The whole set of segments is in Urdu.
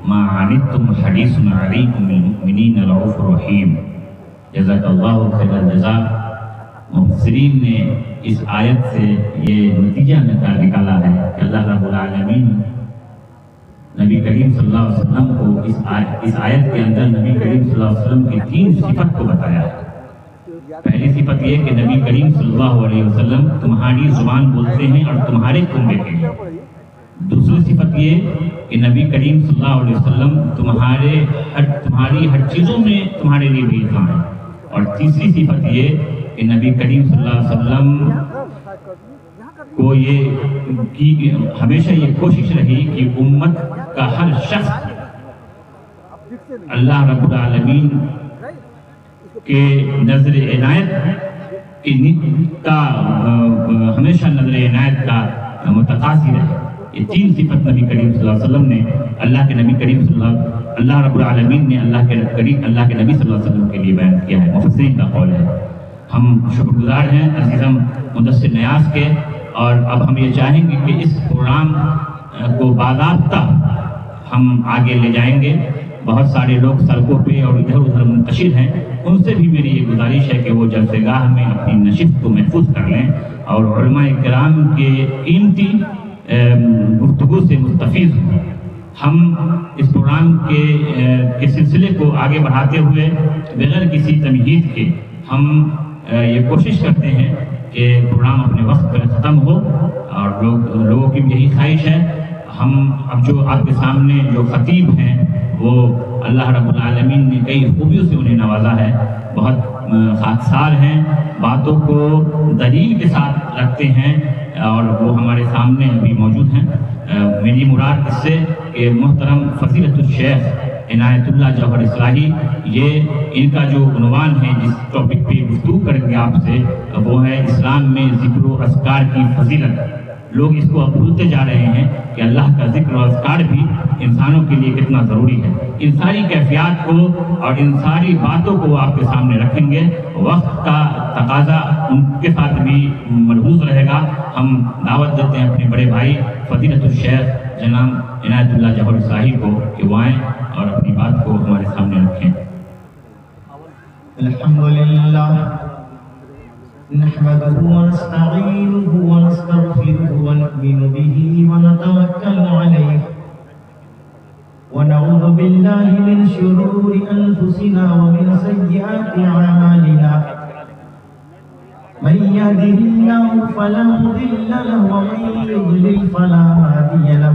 ما عنتم حریص علیکم بالمؤمنین رؤوف رحیم۔ جزاک اللہ خیر الجزاء۔ مفسرین نے اس آیت سے یہ نتیجہ نکالا ہے کہ اللہ رب العالمین نبی کریم صلی اللہ علیہ وسلم کو اس آیت کے اندر نبی کریم صلی اللہ علیہ وسلم کی 3 صفت کو بتایا ہے۔ پہلی صفت یہ کہ نبی کریم صلی اللہ علیہ وسلم تمہاری زبان بولتے ہیں اور تمہارے کنبے کے لیے۔ دوسری صفت یہ کہ نبی کریم صلی اللہ علیہ وسلم تمہاری ہر چیزوں میں تمہارے لیے بھی اتنا ہے۔ اور تیسری صفت یہ کہ نبی کریم صلی اللہ علیہ وسلم کو ہمیشہ یہ کوشش رہی کہ امت کا ہر شخص اللہ رب العالمین کے نظر عنایت کا ہمیشہ نظر عنایت کا متقاضی رہے۔ یہ 3 صفت نبی کریم صلی اللہ علیہ وسلم نے اللہ کے نبی کریم اللہ رب العالمین نے اللہ کے نبی صلی اللہ علیہ وسلم کے لیے بیان کیا ہے۔ مفسرین کا قول ہے۔ ہم شکر گزار ہیں عزیزم مدثر نیاز کے، اور اب ہم یہ چاہیں گے کہ اس پروگرام کو باضابطہ ہم آگے لے جائیں گے۔ بہت سارے لوگ سڑکوں پہ اور ادھر ادھر منتشر ہیں، ان سے بھی میری یہ گزارش ہے کہ وہ جلسہ گاہ میں اپنی نشست کو محفوظ کر لیں اور علماء کرام کے قیمتی گفتگو سے مستفیض ہوں۔ ہم اس پروگرام کے سلسلے کو آگے بڑھاتے ہوئے بغیر کسی تمہید کے ہم یہ کوشش کرتے ہیں کہ پروگرام اپنے وقت پر ختم ہو، اور لوگوں کی بھی یہی خواہش ہے۔ ہم اب جو آپ کے سامنے جو خطیب ہیں وہ اللہ رب العالمین نے کئی خوبیوں سے انہیں نوازا ہے، بہت خاکسار ہیں، باتوں کو دلیل کے ساتھ رکھتے ہیں، اور وہ ہمارے سامنے بھی موجود ہیں۔ میری مراد اس سے کہ محترم فضیلت الشیخ عنایت اللہ جوہر اصلاحی، یہ ان کا جو عنوان ہے جس ٹاپک پہ گفتگو کریں گے آپ سے، وہ ہے اسلام میں ذکر و اذکار کی فضیلت۔ لوگ اس کو اب بھولتے جا رہے ہیں کہ اللہ کا ذکر و اذکار بھی انسانوں کے لیے کتنا ضروری ہے۔ ان ساری کیفیات کو اور ان ساری باتوں کو وہ آپ کے سامنے رکھیں گے۔ وقت کا تقاضا ان کے ساتھ بھی ملحوظ رہے گا۔ ہم دعوت دیتے ہیں اپنے بڑے بھائی فضیلت الشیخ جناب عنایت اللہ جوہر اصلاحی کو کہ وہ آئیں اور اپنی بات کو ہمارے سامنے رکھیں۔ الحمدللہ نحمده ونستعينه ونستغفره ونؤمن به ونتوكل عليه ونعوذ بالله من شرور أنفسنا ومن سيئات أعمالنا من يهده الله فلا مضل له ومن يضلل فلا هادي له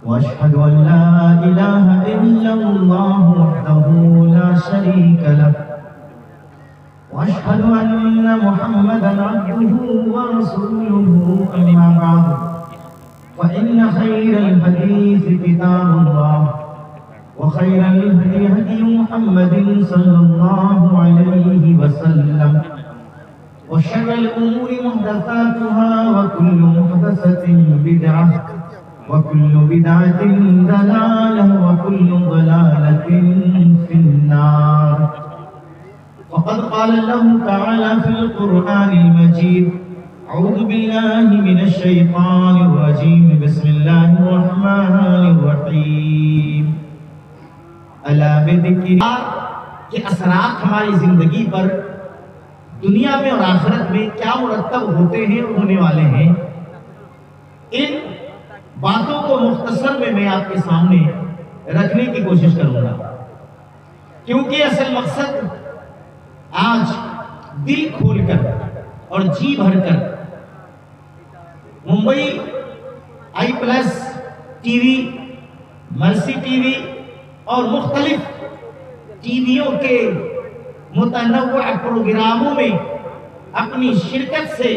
وأشهد أن لا إله إلا الله وحده لا شريك له وأشهد أن محمدًا عبده ورسوله أما بعد فإن خير الحديث كتاب الله وخير الهدي هدي محمد صلى الله عليه وسلم وشر الأمور محدثاتها وكل محدثة بدعة وكل بدعة ضلالة وكل ضلالة في النار۔ وقد قال الله تعالى في القرآن المجيد أعوذ بالله من الشيطان الرجيم بسم الله الرحمن الرحيم ألا بذكر کے اثرات ہماری زندگی پر دنیا میں اور آخرت میں کیا مرتب ہوتے ہیں اور ہونے والے ہیں، ان باتوں کو مختصر میں آپ کے سامنے رکھنے کی کوشش کروں گا، کیونکہ اصل مقصد آج دل کھول کر اور جی بھر کر ممبئی آئی پلس ٹی وی، مرسی ٹی وی اور مختلف ٹی ویوں کے متنوع پروگراموں میں اپنی شرکت سے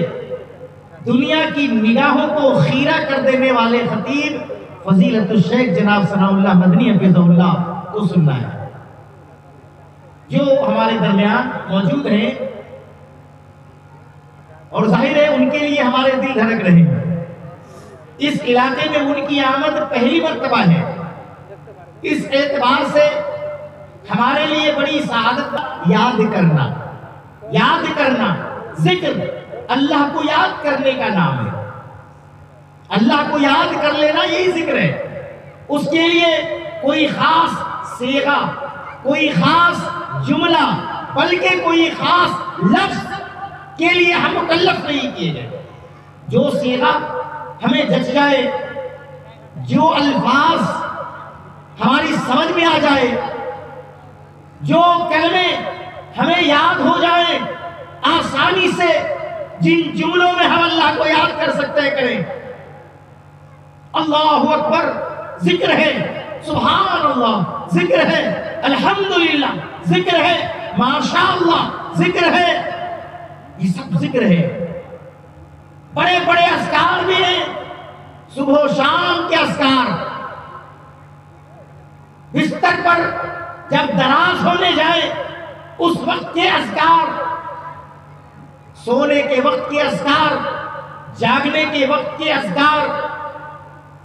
دنیا کی نگاہوں کو خیرہ کر دینے والے خطیب فضیلت الشیخ جناب ثناء اللہ مدنی حفظہ اللہ کو سننا ہے، جو ہمارے درمیان موجود ہیں، اور ظاہر ہے ان کے لیے ہمارے دل دھڑک رہے ہیں۔ اس علاقے میں ان کی آمد پہلی مرتبہ ہے، اس اعتبار سے ہمارے لیے بڑی سعادت۔ یاد کرنا ذکر اللہ کو یاد کرنے کا نام ہے، اللہ کو یاد کر لینا یہی ذکر ہے۔ اس کے لیے کوئی خاص صیغہ، کوئی خاص جملہ، بلکہ کوئی خاص لفظ کے لیے ہم مکلف نہیں کیے گئے۔ جو صیغہ ہمیں جچ جائے، جو الفاظ ہماری سمجھ میں آ جائے، جو کلمے ہمیں یاد ہو جائیں آسانی سے، جن جملوں میں ہم اللہ کو یاد کر سکتے ہیں کریں۔ اللہ اکبر ذکر ہے، سبحان اللہ ذکر ہے، الحمدللہ ذکر ہے، ماشاءاللہ ذکر ہے، یہ سب ذکر ہے۔ بڑے بڑے اذکار بھی ہیں، صبح و شام کے اذکار، بستر پر جب دراز ہونے جائے اس وقت کے اذکار، سونے کے وقت کے اذکار، جاگنے کے وقت کے اذکار،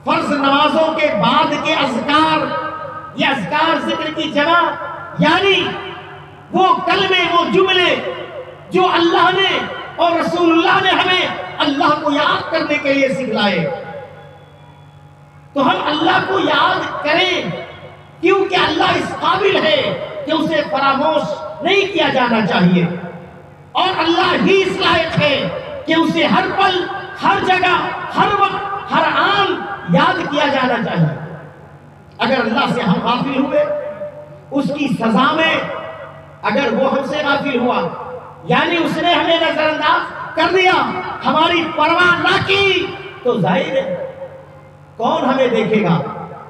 فرض نمازوں کے بعد کے اذکار، یہ اذکار ذکر کی جمع، یعنی وہ کلمے، وہ جملے جو اللہ نے اور رسول اللہ نے ہمیں اللہ کو یاد کرنے کے لیے سکھلائے۔ تو ہم اللہ کو یاد کریں، کیونکہ اللہ اس قابل ہے کہ اسے فراموش نہیں کیا جانا چاہیے، اور اللہ ہی اس لائق ہے کہ اسے ہر پل، ہر جگہ، ہر وقت، ہر آن یاد کیا جانا چاہیے۔ اگر اللہ سے ہم غافل ہوئے، اس کی سزا میں اگر وہ ہم سے غافل ہوا، یعنی اس نے ہمیں نظر انداز کر دیا، ہماری پرواہ نہ کی، تو ظاہر ہے کون ہمیں دیکھے گا،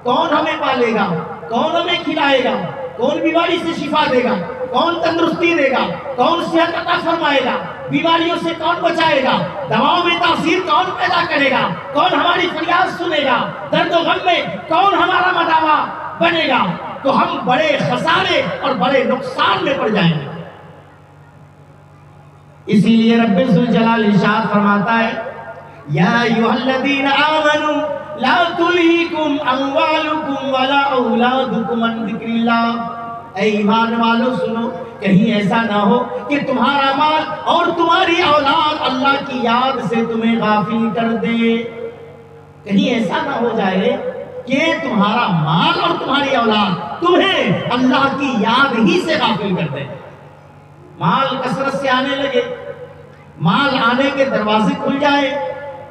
کون ہمیں پالے گا، کون ہمیں کھلائے گا، کون بیماری سے شفا دے گا، کون تندرستی دے گا، کون صحت عطا فرمائے گا، بیماریوں سے کون بچائے گا، دواؤں میں تاثیر کون پیدا کرے گا، کون ہماری فریاد سنے گا، درد و غم میں کون ہمارا مداوا بنے گا؟ تو ہم بڑے خسارے اور بڑے نقصان میں پڑ جائیں گے۔ اسی لیے رب ذوالجلال ارشاد فرماتا ہے، یا ایھا الذین آمنوا لا تلہکم اموالکم ولا اولادکم عن ذکر اللہ۔ اے ایمان والو سنو، کہیں ایسا نہ ہو کہ تمہارا مال اور تمہاری اولاد اللہ کی یاد سے تمہیں غافل کر دے۔ کہیں ایسا نہ ہو جائے کہ تمہارا مال اور تمہاری اولاد تمہیں اللہ کی یاد ہی سے غافل کر دے۔ مال کثرت سے آنے لگے، مال آنے کے دروازے کھل جائے،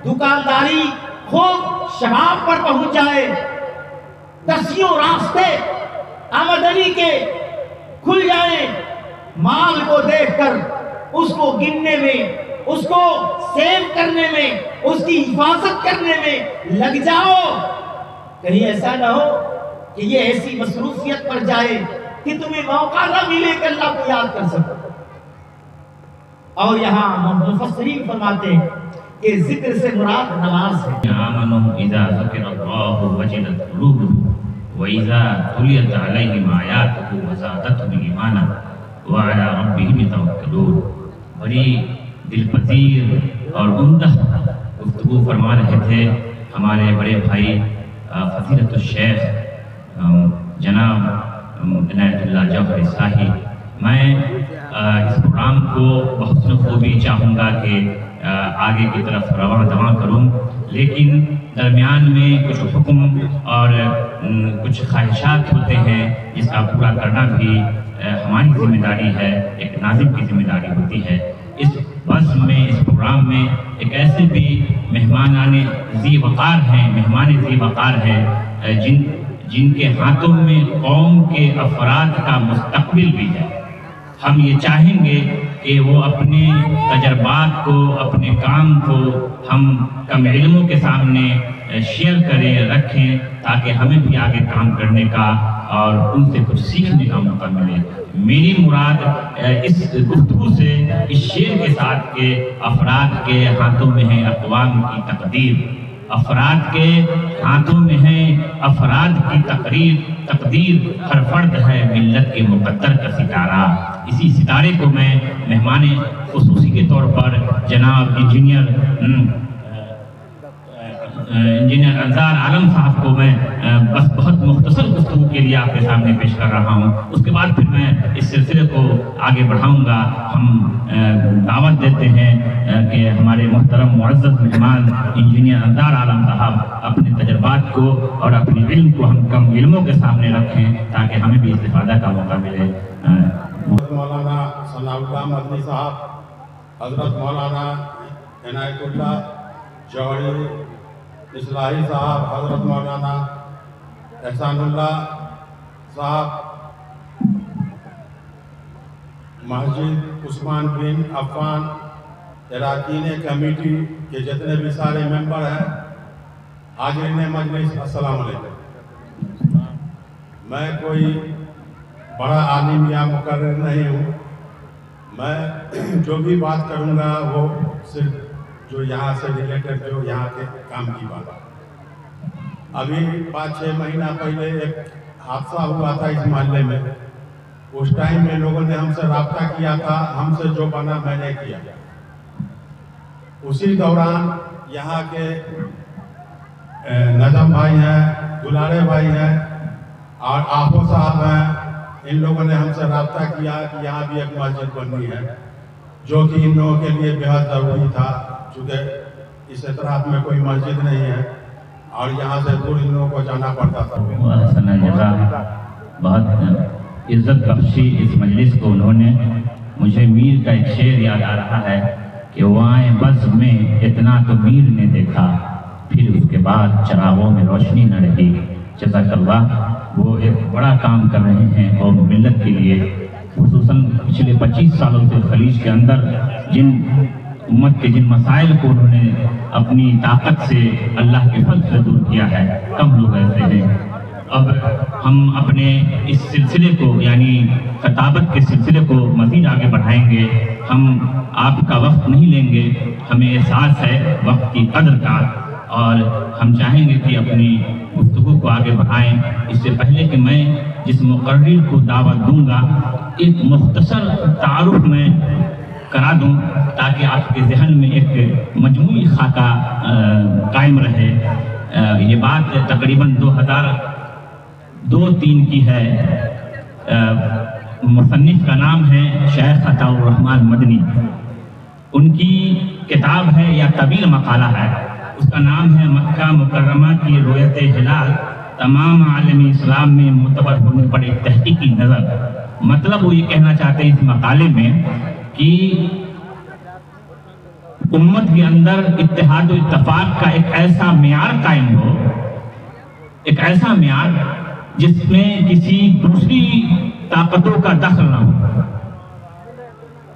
دکانداری خوب شباب پر پہنچ جائے، دسیوں راستے آمدنی کے کھل جائیں، مال کو دیکھ کر اس کو گننے میں، اس کو سیو کرنے میں، اس کی حفاظت کرنے میں لگ جاؤ۔ کہیں ایسا نہ ہو کہ یہ ایسی مصروفیت پر جائے کہ تمہیں موقع نہ ملے کہ اللہ کو یاد کر سکو۔ اور یہاں مفسرین فرماتے ہیں کہ ذکر سے مراد نماز ہے۔ آمنوا اذا ذکر اللہ وجلت قلوبهم وَإِذَا تُلِيَتْ عَلَيْهِمْ آيَاتُهُ وَزَادَتْهُمْ إِيمَانًا وَعَلَىٰ رَبِّهِمْ يَتَوَكَّلُونَ۔ بڑی دل پذیر اور عمدہ گفتگو فرما رہے تھے ہمارے بڑے بھائی فضیلت الشیخ جناب عنایت اللہ جوہر صاحی۔ میں اس پروگرام کو بحسن خوبی چاہوں گا کہ آگے کی طرف رواں دواں کروں، لیکن درمیان میں کچھ حکم اور کچھ خواہشات ہوتے ہیں جس کا پورا کرنا بھی ہماری ذمہ داری ہے، ایک ناظم کی ذمہ داری ہوتی ہے۔ اس بس میں، اس پروگرام میں ایک ایسے بھی مہمان ذی وقار ہیں جن کے ہاتھوں میں قوم کے افراد کا مستقبل بھی ہے۔ ہم یہ چاہیں گے کہ وہ اپنے تجربات کو، اپنے کام کو ہم کم علموں کے سامنے شیئر کریں، رکھیں، تاکہ ہمیں بھی آگے کام کرنے کا اور ان سے کچھ سیکھنے کا موقع ملے۔ میری مراد اس گفتگو سے اس شعر کے ساتھ کہ افراد کے ہاتھوں میں ہے اقوام کی تقدیر، افراد کے ہاتھوں میں ہے افراد کی تقدیر، ہر فرد ہے ملت کے مقدر کا ستارہ۔ اسی ستارے کو میں مہمان خصوصی کے طور پر جناب انجینئر انجینئر انصار عالم صاحب کو میں بس بہت مختصر گفتگو کے لیے یہ آپ کے سامنے پیش کر رہا ہوں. اس کے بعد پھر میں اس سلسلے کو آگے بڑھاؤں گا. ہم دعوت دیتے ہیں کہ ہمارے محترم معزز مہمان انجینئر انصار عالم صاحب اپنے تجربات کو اور اپنے علم کو ہم کم علموں کے سامنے رکھیں تاکہ ہمیں بھی استفادہ کا موقع ملے. مولانا ثناء اللہ مدنی صاحب، حضرت مولانا عنایت اللہ جوہری اصلاحی صاحب، حضرت مولانا احسان اللہ صاحب، مسجد عثمان بن عفان اراکین کمیٹی کے جتنے بھی سارے ممبر ہیں، حاضرین مجلس، السلام علیکم. میں کوئی بڑا عالم یا مقرر نہیں ہوں. میں جو بھی بات کروں گا وہ صرف جو یہاں سے ریلیٹڈ، جو یہاں کے کام کی بات. ابھی 5-6 مہینہ پہلے ایک حادثہ ہوا تھا اس محلے میں. اس ٹائم میں لوگوں نے ہم سے رابطہ کیا تھا، ہم سے جو بنا میں نے کیا. اسی دوران یہاں کے نظم بھائی ہیں، دلارے بھائی ہیں اور آفو صاحب ہیں، ان لوگوں نے ہم سے رابطہ کیا کہ یہاں بھی ایک مسجد بننی ہے، جو کہ ان لوگوں کے لیے بہت ضروری تھا، چونکہ اس اطراف میں کوئی مسجد نہیں ہے اور یہاں سے دور ان لوگوں کو جانا پڑتا تھا. بہت عزت بخشی اس مجلس کو انہوں نے. مجھے میر کا ایک شعر یاد آ رہا ہے کہ وائیں بز میں اتنا تو میر نے دیکھا، پھر اس کے بعد چراغوں میں روشنی نہ رہی. جزاک اللہ. وہ ایک بڑا کام کر رہے ہیں اور ملت کے لیے، خصوصاً پچھلے 25 سالوں سے خلیج کے اندر جن امت کے جن مسائل کو انہوں نے اپنی طاقت سے اللہ کے فضل سے دور کیا ہے، کم لوگ ایسے ہیں. اب ہم اپنے اس سلسلے کو یعنی خطابت کے سلسلے کو مزید آگے بڑھائیں گے. ہم آپ کا وقت نہیں لیں گے، ہمیں احساس ہے وقت کی قدر کا، اور ہم چاہیں گے کہ اپنی گفتگو کو آگے بڑھائیں. اس سے پہلے کہ میں جس مقرر کو دعوت دوں گا، ایک مختصر تعارف میں کرا دوں تاکہ آپ کے ذہن میں ایک مجموعی خاکہ قائم رہے. یہ بات تقریباً 2002-03 کی ہے. مصنف کا نام ہے شیخ عطاء الرحمن مدنی. ان کی کتاب ہے یا طویل مقالہ ہے، اس کا نام ہے مکہ مکرمہ کی رویت ہلال، تمام عالم اسلام میں معتبر ہونے پر ایک تحقیقی نظر. مطلب وہ یہ کہنا چاہتے ہیں اس مقالے میں کہ امت کے اندر اتحاد و اتفاق کا ایک ایسا معیار قائم ہو، ایک ایسا معیار جس میں کسی دوسری طاقتوں کا دخل نہ ہو.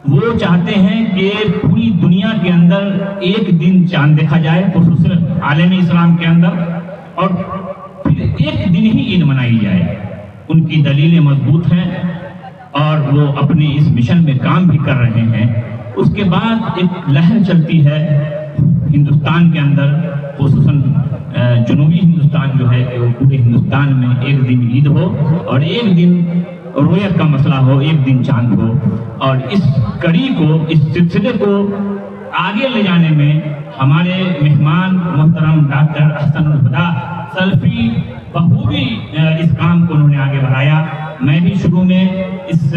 وہ چاہتے ہیں کہ پوری دنیا کے اندر ایک دن چاند دیکھا جائے، خصوصاً عالم اسلام کے اندر، اور پھر ایک دن ہی عید منائی جائے. ان کی دلیلیں مضبوط ہیں اور وہ اپنے اس مشن میں کام بھی کر رہے ہیں. اس کے بعد ایک لہر چلتی ہے ہندوستان کے اندر، خصوصاً جنوبی ہندوستان جو ہے کہ وہ پورے ہندوستان میں ایک دن عید ہو اور ایک دن رویت کا مسئلہ ہو، ایک دن چاند ہو. اور اس کڑی کو، اس سلسلے کو آگے لے جانے میں ہمارے مہمان محترم ڈاکٹر احسن الہدیٰ سلفی بخوبی اس کام کو انہوں نے آگے بڑھایا. میں بھی شروع میں اس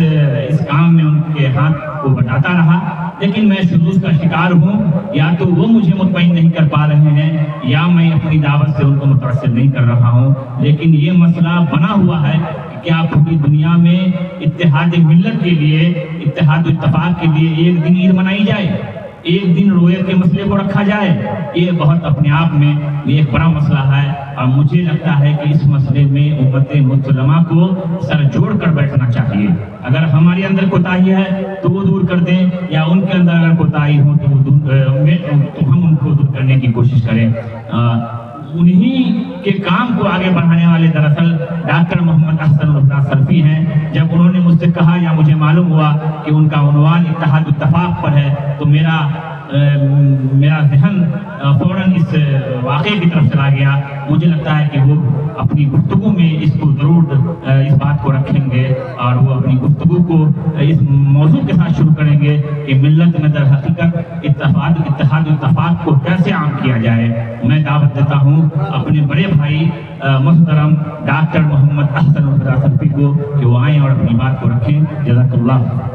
کام میں ان کے ہاتھ کو بٹاتا رہا، لیکن میں شذوذ کا شکار ہوں. یا تو وہ مجھے مطمئن نہیں کر پا رہے ہیں یا میں اپنی دعوت سے ان کو متاثر نہیں کر رہا ہوں. لیکن یہ مسئلہ بنا ہوا ہے کہ کیا پوری دنیا میں اتحاد ملت کے لیے، اتحاد و اتفاق کے لیے ایک دن عید منائی جائے، ایک دن رویت کے مسئلے کو رکھا جائے. یہ بہت اپنے آپ میں یہ ایک بڑا مسئلہ ہے، اور مجھے لگتا ہے کہ اس مسئلے میں امت مسلمہ کو سر جوڑ کر بیٹھنا چاہیے. اگر ہمارے اندر کوتاہی ہے تو وہ دور کر دیں، یا ان کے اندر اگر کوتاہی ہو تو ہم ان کو دور کرنے کی کوشش کریں. انہی کے کام کو آگے بڑھانے والے دراصل ڈاکٹر محمد احسن الہدیٰ سلفی ہیں. جب انہوں نے مجھ سے کہا یا مجھے معلوم ہوا کہ ان کا عنوان اتحاد و اتفاق پر ہے، تو میرا ذہن فوراً اس واقعے کی طرف چلا گیا. مجھے لگتا ہے کہ وہ اپنی گفتگو میں اس کو ضرور اس بات کو رکھیں گے، اور وہ اپنی گفتگو کو اس موضوع کے ساتھ شروع کریں گے کہ ملت میں در حقیقت اتحاد و اتفاق کو کیسے عام کیا کیا جائے. میں دعوت دیتا ہوں اپنے بڑے بھائی محترم ڈاکٹر محمد احسن الہدا صفی کو کہ وہ آئیں اور اپنی بات کو رکھیں. جزاک اللہ.